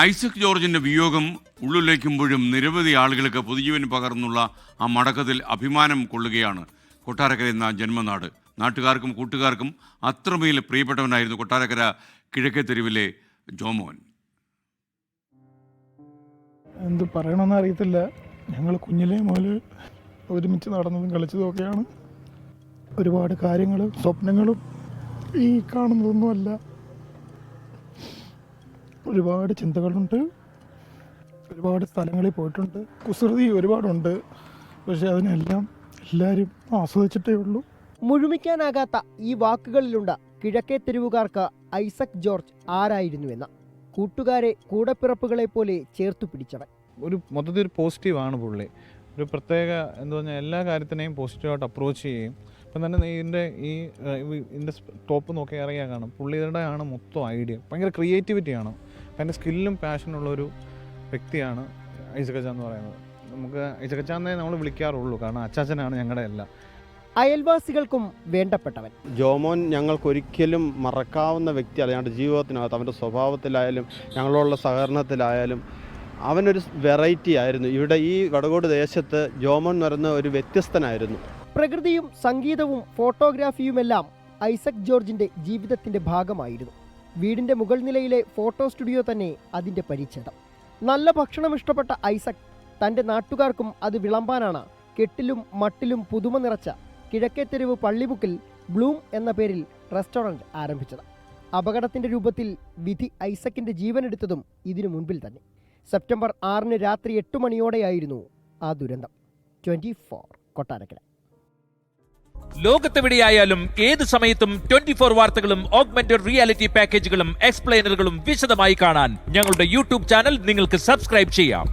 ഐസക് ജോർജിന്റെ വിയോഗം ഉള്ളുലയ്ക്കുമ്പോഴും നിരവധി ആളുകൾക്ക് പുതുജീവൻ പകർന്നുള്ള ആ മടക്കത്തിൽ അഭിമാനം കൊള്ളുകയാണ് കൊട്ടാരക്കര എന്ന ജന്മനാട്. നാട്ടുകാർക്കും കൂട്ടുകാർക്കും അത്രമേൽ പ്രിയപ്പെട്ടവനായിരുന്നു കൊട്ടാരക്കര കിഴക്കേ തെരുവിലെ ജോമോൻ. എന്ത് പറയണമെന്ന് അറിയത്തില്ല. ഞങ്ങൾ കുഞ്ഞിലേ മുതൽ ഒരുമിച്ച് നടന്നതും കളിച്ചതും ഒക്കെയാണ്. ഒരുപാട് കാര്യങ്ങളും സ്വപ്നങ്ങളും ഈ കാണുന്നതൊന്നുമല്ല. ഒരുപാട് ചിന്തകളുണ്ട്, ഒരുപാട് സ്ഥലങ്ങളിൽ പോയിട്ടുണ്ട്, കുസൃതി ഒരുപാടുണ്ട്. പക്ഷെ അതിനെല്ലാം എല്ലാവരും ആസ്വദിച്ചിട്ടേ ഉള്ളൂ. മുഴുമിക്കാനാകാത്ത ഈ വാക്കുകളിലുണ്ട് കിഴക്കേ തെരുവുകാർക്ക് ഐസക് ജോർജ് ആരായിരുന്നുവെന്ന്. കൂട്ടുകാരെ കൂടപ്പിറപ്പുകളെ പോലെ ചേർത്തു പിടിച്ചവൻ. ഒരു മൊത്തത്തിൽ ഒരു പോസിറ്റീവാണ് പുള്ളി. ഒരു പ്രത്യേക എന്താ പറഞ്ഞാൽ എല്ലാ കാര്യത്തിനെയും പോസിറ്റീവായിട്ട് അപ്രോച്ച് ചെയ്യും. ഇപ്പം തന്നെ ഇതിൻ്റെ ടോപ്പ് നോക്കി അറിയാൻ കാണും പുള്ളിയുടെ ആണ് മൊത്തം ഐഡിയ. ഭയങ്കര ക്രിയേറ്റിവിറ്റിയാണ്, അതിൻ്റെ സ്കില്ലും പാഷനുള്ളൊരു വ്യക്തിയാണ് ഐസകച്ച എന്ന് പറയുന്നത്. നമുക്ക് ഐസകച്ചാന്നേ നമ്മൾ വിളിക്കാറുള്ളൂ, കാരണം അച്ചാച്ചനാണ് ഞങ്ങളുടെ എല്ലാം. അയൽവാസികൾക്കും വേണ്ടപ്പെട്ടവൻ. ജോമോൻ ഞങ്ങൾക്കൊരിക്കലും മറക്കാവുന്ന വ്യക്തിയല്ല. ഞങ്ങളുടെ ജീവിതത്തിനകത്ത് അവൻ്റെ സ്വഭാവത്തിലായാലും ഞങ്ങളുള്ള സഹകരണത്തിലായാലും അവനൊരു വെറൈറ്റി ആയിരുന്നു. ഇവിടെ ഈ വടകോട് ദേശത്ത് ജോമോൻ എന്ന് പറയുന്ന ഒരു വ്യത്യസ്തനായിരുന്നു. പ്രകൃതിയും സംഗീതവും ഫോട്ടോഗ്രാഫിയുമെല്ലാം ഐസക് ജോർജിന്റെ ജീവിതത്തിന്റെ ഭാഗമായിരുന്നു. വീടിന്റെ മുകൾ നിലയിലെ ഫോട്ടോ സ്റ്റുഡിയോ തന്നെ അതിന്റെ പരിച്ഛേദം. നല്ല ഭക്ഷണം ഇഷ്ടപ്പെട്ട ഐസക് തന്റെ നാട്ടുകാർക്കും അത് വിളമ്പാനാണ് കെട്ടിലും മട്ടിലും പുതുമ നിറച്ച കിഴക്കേ തെരുവ് പള്ളിമുക്കിൽ ബ്ലൂം എന്ന പേരിൽ റെസ്റ്റോറൻറ്റ് ആരംഭിച്ചത്. അപകടത്തിന്റെ രൂപത്തിൽ വിധി ഐസക്കിന്റെ ജീവനെടുത്തതും ഇതിനു മുൻപിൽ തന്നെ. സെപ്റ്റംബർ 6 രാത്രി 8 മണിയോടെയായിരുന്നു ആ ദുരന്തം. 24 കൊട്ടാരക്കര. ലോകത്തെവിടെയായാലും ഏത് സമയത്തും 24 വാർത്തകളും ഓഗ്മെന്റഡ് റിയാലിറ്റി പാക്കേജുകളും എക്സ്പ്ലെയിനറുകളും വിശദമായി കാണാൻ ഞങ്ങളുടെ യൂട്യൂബ് ചാനൽ നിങ്ങൾക്ക് സബ്സ്ക്രൈബ് ചെയ്യാം.